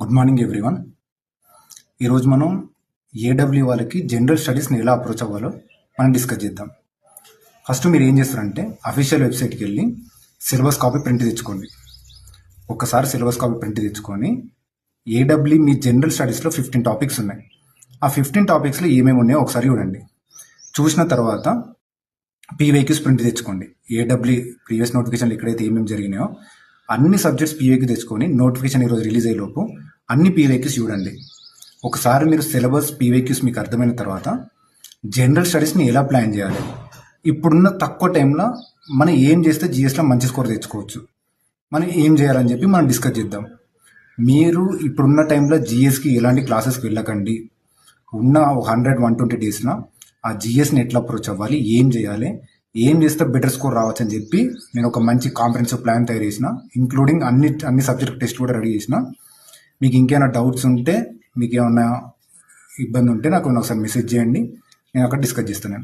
Good morning everyone. ఈరోజు మనం ఏడబ్ల్యూ వాళ్ళకి జనరల్ స్టడీస్ని ఎలా అప్రోచ్ అవ్వాలో మనం డిస్కస్ చేద్దాం. ఫస్ట్ మీరు ఏం చేస్తారంటే అఫీషియల్ వెబ్సైట్కి వెళ్ళి సిలబస్ కాపీ ప్రింట్ తెచ్చుకోండి. ఒక్కసారి సిలబస్ కాపీ ప్రింట్ తెచ్చుకొని ఏడబ్ల్యూ మీ జనరల్ స్టడీస్లో 15 టాపిక్స్ ఉన్నాయి. ఆ 15 టాపిక్స్లో ఏమేమి ఉన్నాయో ఒకసారి చూడండి. చూసిన తర్వాత పీవైక్యూస్ ప్రింట్ తెచ్చుకోండి. ఏడబ్ల్యూ ప్రీవియస్ నోటిఫికేషన్లు ఎక్కడైతే ఏమేమి జరిగినాయో అన్ని సబ్జెక్ట్స్ పీవైక్యూ తెచ్చుకొని నోటిఫికేషన్ ఈరోజు రిలీజ్ అయ్యేలోపు అన్ని పీవైక్యూస్ చూడండి. ఒకసారి మీరు సిలబస్ పీవైక్యూస్ మీకు అర్థమైన తర్వాత జనరల్ స్టడీస్ని ఎలా ప్లాన్ చేయాలి, ఇప్పుడున్న తక్కువ టైంలో మనం ఏం చేస్తే జిఎస్లో మంచి స్కోర్ తెచ్చుకోవచ్చు, మనం ఏం చేయాలని చెప్పి మనం డిస్కస్ చేద్దాం. మీరు ఇప్పుడున్న టైంలో జిఎస్కి ఎలాంటి క్లాసెస్కి వెళ్ళకండి. ఉన్న 100-120 డేస్లో ఆ జిఎస్ని ఎట్లా అప్రోచ్ అవ్వాలి, ఏం చేయాలి, ఏం చేస్తే బెటర్ స్కోర్ రావచ్చు అని చెప్పి నేను ఒక మంచి కాంప్రహెన్సివ్ ప్లాన్ తయారు చేసిన, ఇంక్లూడింగ్ అన్ని సబ్జెక్ట్ టెస్ట్ కూడా రెడీ చేసిన. మీకు ఇంకేమైనా డౌట్స్ ఉంటే, మీకు ఏమైనా ఇబ్బంది ఉంటే నాకు ఒకసారి మెసేజ్ చేయండి, నేను అక్కడ డిస్కస్ చేస్తాను.